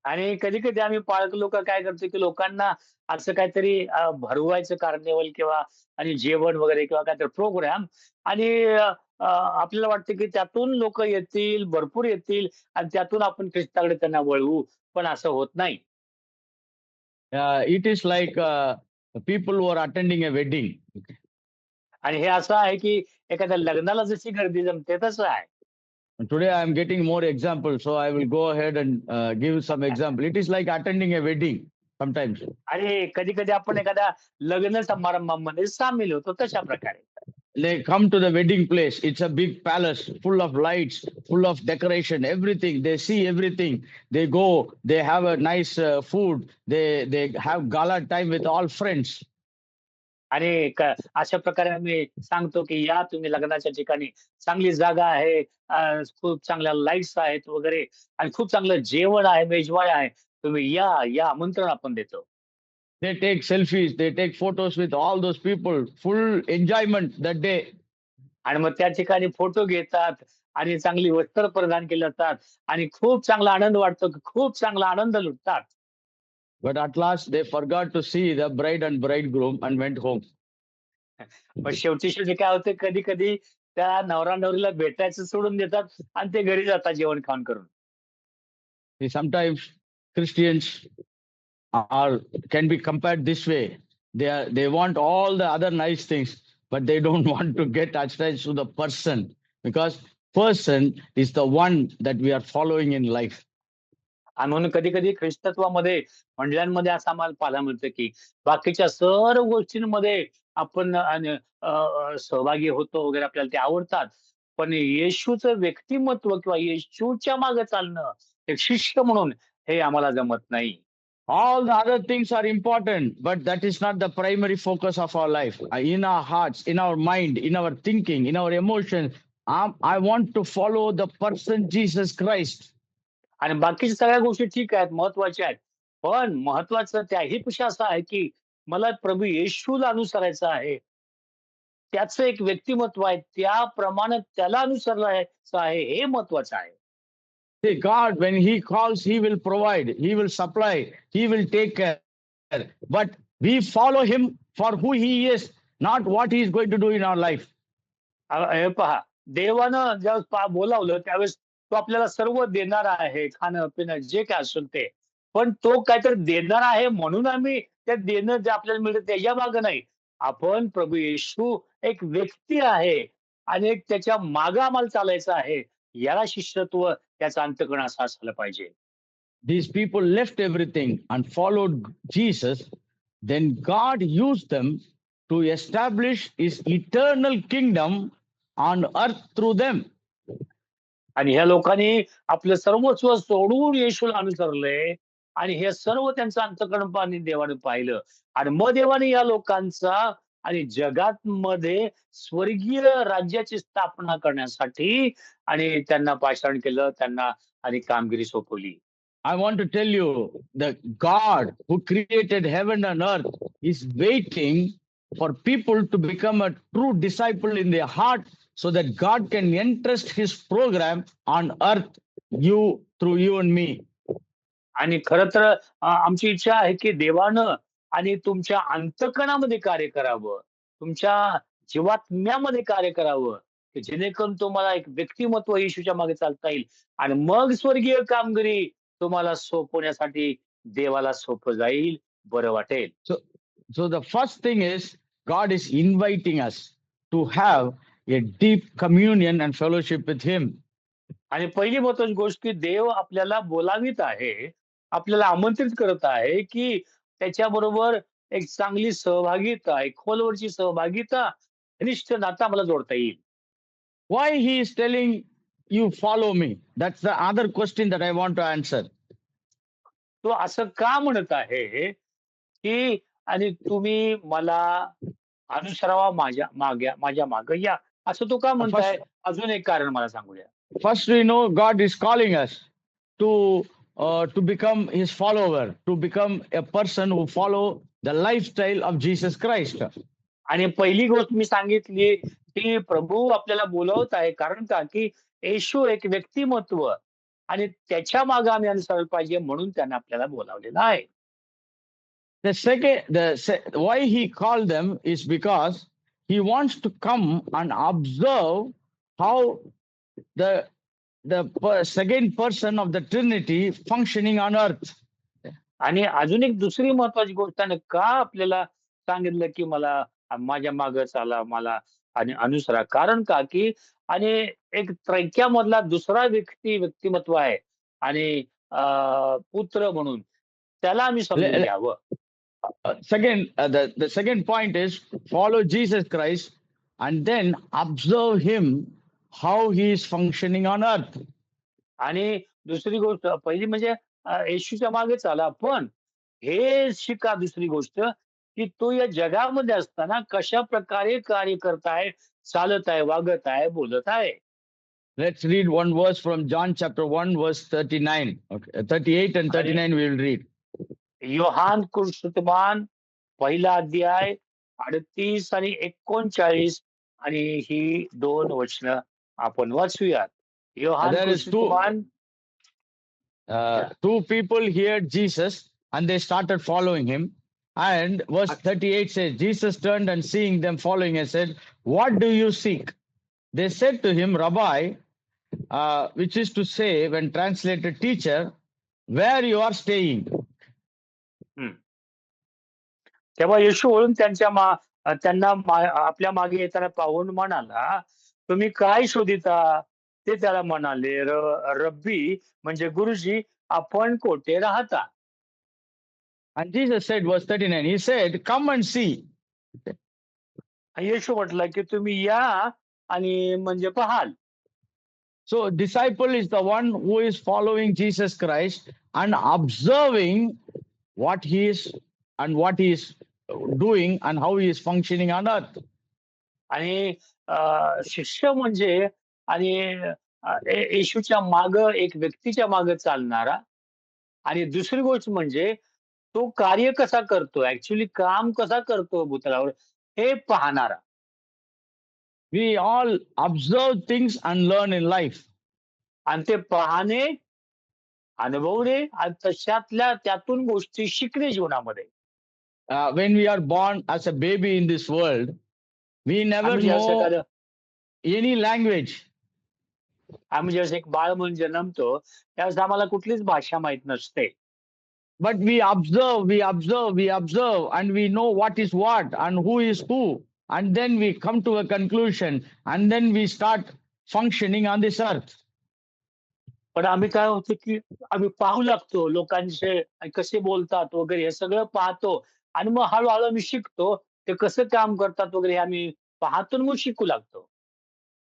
आणि कधी-कधी आम्ही पाळक लोकं काय करतो, की लोकांना असं काहीतरी भरवायचं कार्निव्हल किंवा आणि जेवण वगैरे किंवा काहीतरी प्रोग्राम आणि आपल्याला वाटतं, की त्यातून लोकं येतील, भरपूर येतील आणि त्यातून आपण ख्रिस्ताकडे त्यांना वळवू. पण असं होत नाही. It is like people who are attending a wedding. आणि हे असं आहे, की एखाद्या लग्नाला जशी गर्दी जमते तसं आहे. And today I am getting more examples, so I will go ahead and give some example. It is like attending a wedding sometimes. आणि कधी-कधी आपण एखाद्या लग्न समारंभामध्ये सामील होतो तशा प्रकारे. They come to the wedding place. It's a big palace full of lights, full of decoration, everything. They see everything. They go, they have a nice food. They have gala time with all friends. आणि अशा प्रकारे आम्ही सांगतो, की या तुम्ही लग्नाच्या ठिकाणी चांगली जागा आहे, खूप चांगल्या लाईट्स आहेत वगैरे आणि खूप चांगलं जेवण आहे, मेजवानी आहे. तुम्ही या, या आमंत्रण आपण देतो. They take selfies. They take photos with all those people. Full enjoyment that day. आणि मग त्या ठिकाणी फोटो घेतात आणि चांगली वस्त्र प्रदान केली जातात आणि खूप चांगला आनंद वाटतो, की खूप चांगला आनंद लुटतात. But at last they forgot to see the bride and bridegroom and went home. पण शेवटी काय होतं कधी-कधी त्या नवरा-नवरीला भेटायचं सोडून देतात आणि ते घरी जातात जेवण खाऊन करून. See, sometimes Christians are can be compared this way. They want all the other nice things, but they don't want to get attached to the person because person is the one that we are following in life. आणि म्हणून कधी-कधी ख्रिस्तत्वामध्ये मंडळांमध्ये असं आम्हाला पाहायला मिळतं, की बाकीच्या सर्व गोष्टींमध्ये आपण सहभागी होतो वगैरे आपल्याला ते आवडतात. पण येशूचं व्यक्तिमत्व किंवा येशूच्या मागे चालणं, एक शिष्य म्हणून हे आम्हाला जमत नाही. All the other things are important, but that is not the primary focus of our life. In our hearts, in our mind, in our thinking, in our emotions, I want to follow the person Jesus Christ. आणि बाकीच्या सगळ्या गोष्टी ठीक आहेत, महत्त्वाच्या आहेत. पण महत्त्वाचं त्याहीपेक्षा असं आहे, की मला प्रभू येशूला अनुसरायचं आहे. त्याचं एक व्यक्तिमत्व आहे. त्याप्रमाणे त्याला अनुसरायचं आहे, हे महत्त्वाचं आहे. See, God, when He calls, He will provide, He will supply, He will take care. But we follow Him for who He is, not what He is going to do in our life. हे पहा, देवानं ज्यावेळेस बोलावलं त्यावेळेस तो आपल्याला सर्व देणार आहे, खाणं-पिणं जे काही असेल ते. पण तो काहीतरी देणार आहे म्हणून आम्ही ते देणं जे आपल्याला मिळतं त्याच्या मागे नाही. आपण प्रभू येशू एक व्यक्ती आहे आणि एक त्याच्या मागे आम्हाला चालायचं आहे. याला शिष्यत्व त्याचं अंतःकरण असं असलं पाहिजे. These people left everything and followed Jesus. Then God used them to establish His eternal kingdom on earth through them. आणि ह्या लोकांनी आपलं सर्वस्व सोडून येशूला अनुसरलंय आणि हे सर्व त्यांचं अंतःकरणपणाने देवाने पाहिलं. आणि मग देवाने या लोकांचा आणि जगात मध्ये स्वर्गीय राज्याची स्थापना करण्यासाठी आणि त्यांना पाचारण केलं, त्यांना आणि कामगिरी सोपवली. I want to tell you that God who created heaven and earth is waiting for people to become a true disciple in their heart so that God can entrust his program on earth you through you and me. आणि खरं तर आमची इच्छा आहे की देवानं आणि तुमच्या अंतःकरणामध्ये कार्य करावं. तुमच्या जीवात्म्यामध्ये कार्य करावं, की जेणेकरून तुम्हाला एक व्यक्तिमत्व येशूच्या मागे चालता येईल आणि मग स्वर्गीय कामगिरी तुम्हाला सोपवण्यासाठी देवाला सोपं जाईल, बरं वाटेल. So, so the first thing is God is inviting us to have a deep communion and fellowship with him. आणि पहिली महत्वाची गोष्ट की देव आपल्याला बोलावित आहे, आपल्याला आमंत्रित करत आहे, की त्याच्याबरोबर एक चांगली सहभागिता, एक खोलवरची सहभागिता, घनिष्ठ नातं आम्हाला जोडता येईल. Why he is telling you follow me? That's the other question that I want to answer. तो असं का म्हणत आहे, की आणि तुम्ही मला अनुसरावा माझ्या मागे या, असं तो का First, म्हणताय? अजून एक कारण मला सांगू द्या. first we know God is calling us to become his follower, to become a person who follow the lifestyle of Jesus Christ. आणि पहिली गोष्ट मी सांगितली, की प्रभू आपल्याला बोलवत आहे. कारण का, की येशू एक व्यक्तिमत्व आणि त्याच्या मागे आम्ही अनुसरलं पाहिजे म्हणून त्याने आपल्याला बोलावलेलं आहे. Why he called them is because he wants to come and observe how the second person of the Trinity functioning on earth. आणि अजून एक दुसरी महत्वाची गोष्ट त्याने का आपल्याला सांगितलं, की मला माझ्या मागे चाला, मला आणि अनुसरा. कारण का, की आणि एक त्रैक्यामधला दुसरा व्यक्तिमत्व आहे आणि पुत्र म्हणून त्याला आम्ही समजून घ्यावं. The second point is follow Jesus Christ and then observe him how he is functioning on earth. आणि दुसरी गोष्ट पहिली म्हणजे येशूच्या मागे चाला. पण हे शिका दुसरी गोष्ट, की तो या जगामध्ये असताना कशाप्रकारे कार्य करत आहे, चालत आहे, वागत आहे, बोलत आहे. Let's read one verse from John chapter 1, verse 39. Okay, 38 and आणि 39 we will read. योहान कृष्णवर्तमान पहिला अध्याय 38 आणि 39 आणि ही 2 वचनं आपण वाचूयात. Yohan There is कृष्णवर्तमान two people heard Jesus and they started following him. And verse 38 says, Jesus turned and seeing them following and said, what do you seek? They said to him, Rabbi, which is to say, when translated teacher, where you are staying. हं. तेव्हा येशू वळून त्यांना आपल्या मागे येताना पाहून म्हणाला, तुम्ही काय शोधिता? ते त्याला म्हणाले, रब्बी म्हणजे गुरुजी, आपण कोठे राहता? And Jesus said, verse 39, he said, come and see. येशू म्हटलं, की तुम्ही या आणि म्हणजे पाहाल. So disciple is the one who is following Jesus Christ and observing what he is and what he is doing and how he is functioning on earth. आणि शिष्य म्हणजे आणि येशूच्या मागं एक व्यक्तीच्या मागे चालणारा आणि दुसरी गोष्ट म्हणजे तो कार्य कसा करतो, ऍक्च्युअली काम कसा करतो भूतलावर हे पाहणारा. We all observe things and learn in life. आणि ते पाहणे, अनुभवणे आणि त्यातून गोष्टी शिकणे जीवनामध्ये. When we are born as a baby in this world, we never आम्ही ज्यावेळेस know एखादं any language. आम्ही ज्यावेळेस एक बाळ म्हणून जन्मतो त्यावेळेस आम्हाला कुठलीच भाषा माहित नसते. But we observe, and we know what is what and who is who. And then we come to a conclusion, and then we start functioning on this earth. पण आम्ही काय होतं, की आम्ही पाहू लागतो लोकांचे कसे बोलतात वगैरे हे सगळं पाहतो आणि मग हळू-हळू आम्ही शिकतो. ते कसं काम करतात वगैरे हे आम्ही पाहतो आणि मग शिकू लागतो.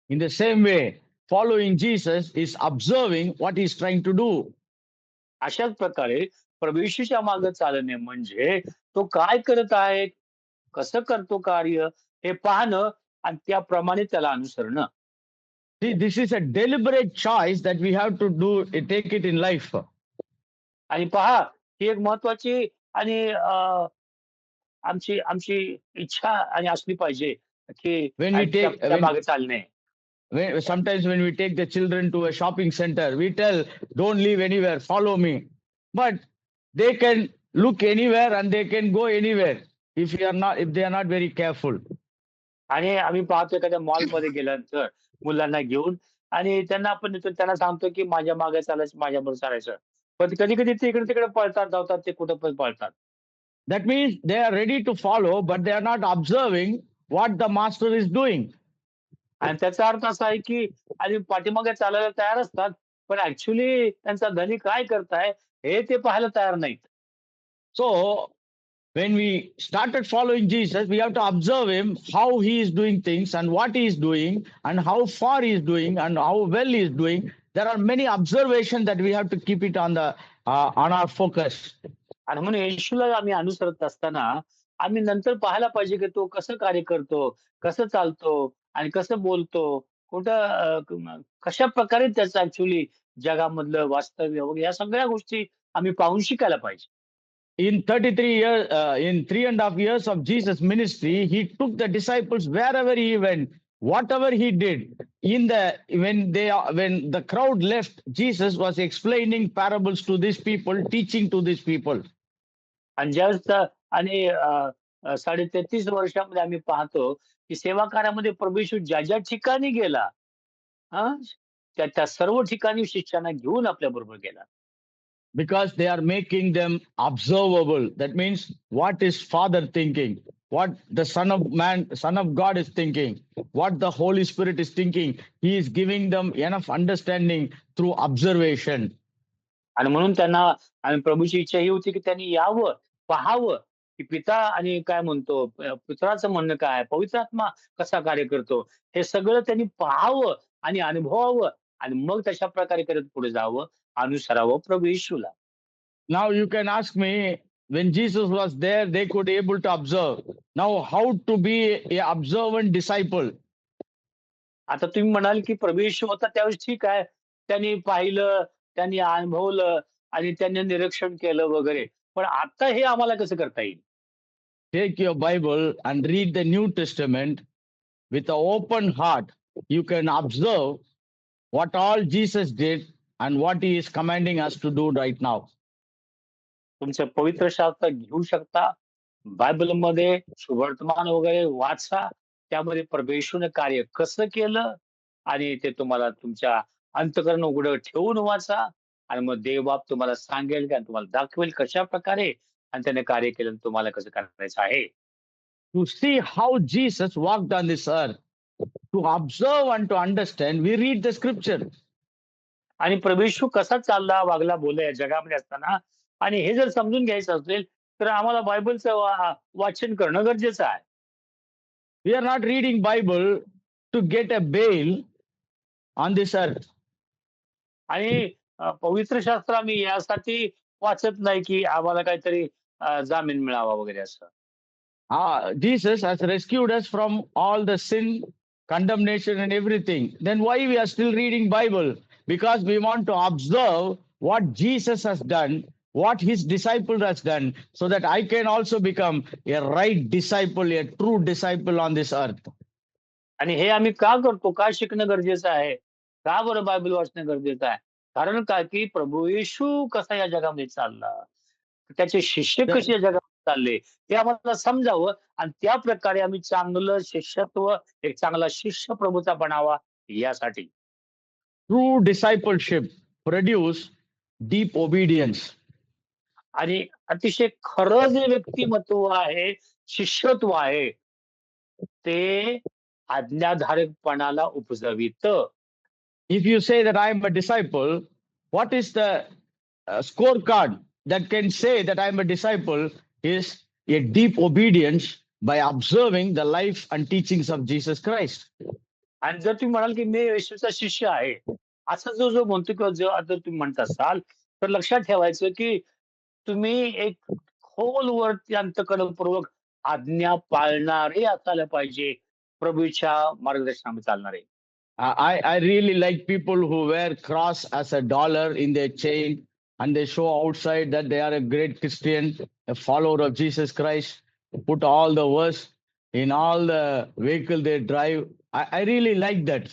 In the same way, following Jesus is observing what he's trying to do. अशाच प्रकारे प्रभू येशूच्या मागे चालणे म्हणजे तो काय करत आहे, कसं करतो कार्य हे पाहणं आणि त्याप्रमाणे त्याला अनुसरणं. See, this is a deliberate choice that we have to do, take it in life. आणि पहा, ही एक महत्वाची आणि आमची आमची इच्छा आणि असली पाहिजे की When we take, त्या मागे चालणे. sometimes when we take the children to a shopping center, we tell, don't leave anywhere, follow me. But they can look anywhere and they can go anywhere if they are not very careful. आणि आम्ही पाहतो एखाद्या मॉलमध्ये गेल्यानंतर मुलांना घेऊन आणि त्यांना आपण त्यांना सांगतो की माझ्या मागे चालायचं, माझ्याबरोबर चालायचं. पण कधी कधी ते इकडे तिकडे पळतात, धावतात, ते कुठं पण पळतात. That means they are ready to follow, but they are not observing what the master is doing. आणि त्याचा अर्थ असा आहे की आणि पाठीमागे चालायला तयार असतात, पण ऍक्च्युली त्यांचा धनी काय करताय हे ते पाहायला तयार नाहीत. So when we started following Jesus, we have to observe him, how he is doing things and what he is doing and how far he is doing and how well he is doing. There are many observations that we have to keep it on our focus. आणि म्हणून येशूला आम्ही अनुसरत असताना आम्ही नंतर पाहायला पाहिजे की तो कसं कार्य करतो, कसं चालतो आणि कसं बोलतो, कशा प्रकारे त्याचं ऍक्च्युली जगामधलं वास्तव्य वगैरे या सगळ्या गोष्टी आम्ही पाहून शिकायला पाहिजे. In 33 years, in 3.5 years of Jesus' ministry, he took the disciples wherever he went, whatever he did. When the crowd left, Jesus was explaining parables to these people, teaching to these people. आणि ज्यावेळेस आणि 33 वर्षामध्ये आम्ही पाहतो की सेवा कार्यामध्ये प्रभू येशू ज्या ज्या ठिकाणी गेला, त्या सर्व ठिकाणी शिष्यांना घेऊन आपल्या बरोबर गेला. Because they are making them observable. That means what is Father thinking, what the Son of God is thinking, what the Holy Spirit is thinking. He is giving them enough understanding through observation. आणि म्हणून त्यांना आणि प्रभूची इच्छा ही होती की त्यांनी यावं, पाहावं की पिता आणि काय म्हणतो, पुत्राचं म्हणणं काय, पवित्र आत्मा कसा कार्य करतो, हे सगळं त्यांनी पाहावं आणि अनुभवावं आणि मग तशा प्रकारे करत पुढे जावं, अनुसरावं प्रभू येशूला. Now you can ask me, when Jesus was there, they could able to observe. Now how to be a observant disciple? आता तुम्ही म्हणाल की प्रभू येशू होता त्यावेळेस ठीक आहे, त्यांनी पाहिलं, त्यांनी अनुभवलं आणि त्यांनी निरीक्षण केलं वगैरे, पण आता हे आम्हाला कसं करता येईल? Take your Bible and read the New Testament with an open heart. You can observe what all Jesus did and what he is commanding us to do right now. तुमचं पवित्र शास्त्र घेऊ शकता, बायबलमध्ये सुवर्तमान वगैरे वाचा, त्यामध्ये प्रभू येशूने कार्य कसं केलं आणि ते तुम्हाला तुमच्या अंतःकरण उघडं ठेवून वाचा आणि मग देवबाप तुम्हाला सांगेल का तुम्हाला दाखवेल कशा प्रकारे आणि त्याने कार्य केलं तुम्हाला कसं करायचं आहे. To see how Jesus walked on this earth, to observe and to understand, we read the scripture. आणि प्रभू येशू कसा चालला, वागला, बोलला या जगामध्ये असताना आणि हे जर समजून घ्यायचं असेल तर आम्हाला बायबलचं वाचन करणं गरजेचं आहे. We are not reading Bible to get a bail on this earth. आणि पवित्र शास्त्र आम्ही यासाठी वाचत नाही की आम्हाला काहीतरी जामीन मिळावा वगैरे असं. Jesus has rescued us from all the sin, condemnation and everything. Then why we are still reading Bible? Because we want to observe what Jesus has done, what his disciple has done, so that I can also become a right disciple, a true disciple on this earth. आणि हे आम्ही का करतो, का शिकणं गरजेचं आहे, का बरं बायबल वाचणं गरजेचं आहे? कारण काय की प्रभू येशू कसा या जगामध्ये चालला, त्याचे शिष्य कसे या जगामध्ये चालले ते आम्हाला समजावं आणि त्या प्रकारे आम्ही चांगलं शिष्यत्व, एक चांगला शिष्य प्रभूचा बनावा यासाठी. True discipleship produce deep obedience. आणि अतिशय खरं जे व्यक्तिमत्व आहे, शिष्यत्व आहे, ते आज्ञाधारकपणाला उपजवितं. If you say that I am a disciple, what is the scorecard that can say that I am a disciple is a deep obedience by observing the life and teachings of Jesus Christ. आणि जर तुम्ही म्हणाल की मी येशूचा शिष्य आहे, असं जो म्हणतो किंवा जर तुम्ही म्हणत असाल, तर लक्षात ठेवायचं की तुम्ही एक खोलवरती अंतःकरणपूर्वक आज्ञा पाळणारे असायला पाहिजे, प्रभूच्या मार्गदर्शनामध्ये चालणारे. I really like people who wear cross as a dollar in their chain and they show outside that they are a great Christian, a follower of Jesus Christ, put all the verse in all the vehicle they drive. I really like that.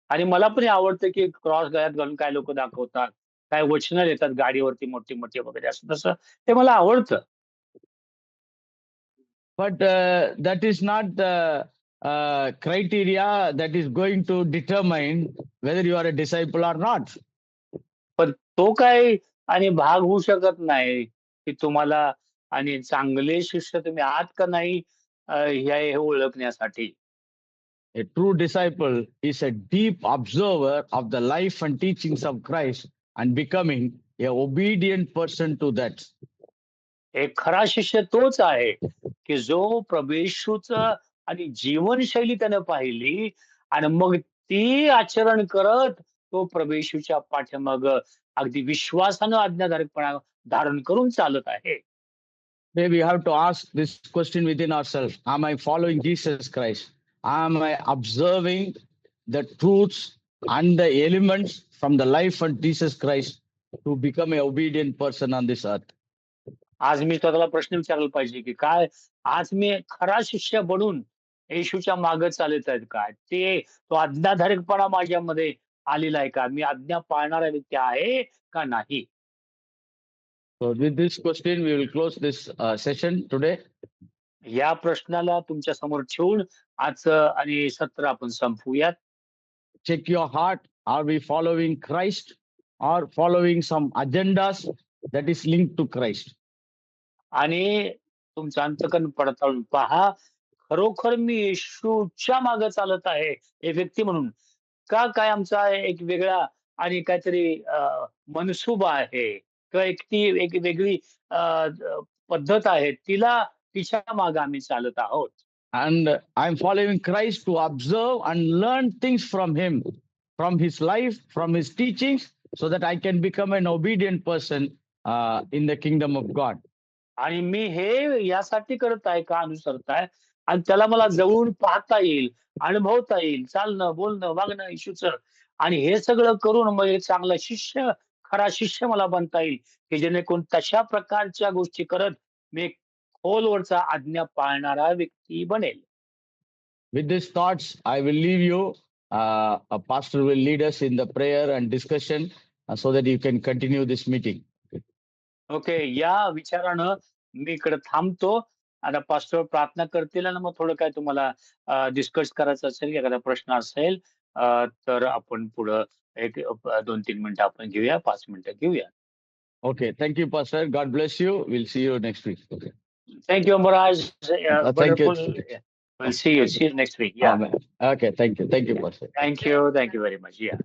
आणि मला पण हे आवडतं की cross गळ्यात घालून काय लोक दाखवतात, काय वचनं देतात गाडीवरती मोठी-मोठी वगैरे असं तसं ते मला आवडतं. But that is not the criteria that is going to determine whether you are a disciple or not. पण तो काय आणि भाग होऊ शकत नाही, की तुम्हाला आणि चांगले शिष्य तुम्ही आहात का नाही हे ओळखण्यासाठी. A true disciple is a deep observer of the life and teachings of Christ and becoming a obedient person to that. एक खरा शिष्य तोच आहे, की जो प्रभू येशूचं आणि जीवनशैली त्याने पाहिली आणि मग ती आचरण करत तो प्रभू येशूच्या पाठीमागं अगदी विश्वासानं आज्ञाधारकपणा धारण करून चालत आहे. Maybe we have to ask this question within ourselves. Am I following Jesus Christ? Am I observing the truths and the elements from the life of Jesus Christ to become an obedient person on this earth? आज मी स्वतःला प्रश्न विचारला पाहिजे, की काय आज मी खरा शिष्य बनून येशूच्या मागे चालत आहेत का? तो आज्ञाधारकपणा माझ्यामध्ये आलेला आहे का? मी आज्ञा पाळणारा व्यक्ती आहे का नाही? So, with this question, we will close this session today. या प्रश्नाला तुमच्या समोर ठेवून आजचं आणि सत्र आपण संपवूयात. Check your heart. Are we following Christ or following some agendas that is linked to Christ? आणि तुमचं अंतःकरण पडताळून पहा, खरोखर मी येशूच्या मागे चालत आहे, एक व्यक्ती म्हणून. का काय आमचा एक वेगळा आणि काहीतरी मनसुबा आहे किंवा एक वेगळी पद्धत आहे, तिच्या मागे आम्ही चालत आहोत. And I'm following Christ to observe and learn things from him, from his life, from his teachings, so that I can become an obedient person in the kingdom of God. आणि मी हे यासाठी करत आहे का अनुसरताय आणि त्याला मला जवळून पाहता येईल, अनुभवता येईल, चालणं, बोलणं, वागणं येशूचं आणि हे सगळं करून मग एक चांगला शिष्य, खरा शिष्य मला बनता येईल, की जेणेकरून तशा प्रकारच्या गोष्टी करत मी एक खोलवरचा आज्ञा पाळणारा व्यक्ती बनेल. With these thoughts, I will leave you. A pastor will lead us in the prayer and discussion so that you can continue this meeting. Okay, या विचारानं मी इकडे थांबतो. आता पास्टर प्रार्थना करतील आणि मग थोडं काय तुम्हाला डिस्कस करायचं असेल, एखादा प्रश्न असेल तर आपण पुढं एक 2-3 मिनिटं आपण घेऊया, 5 मिनिटं घेऊया. Okay, thank you, Pastor. God bless you. We'll see you next week. Okay. Thank you, Amraj. Thank you. Wonderful. We'll see you next week. Yeah. Amen. Okay, thank you. Thank you, Pastor. Thank you. Thank you very much. Yeah.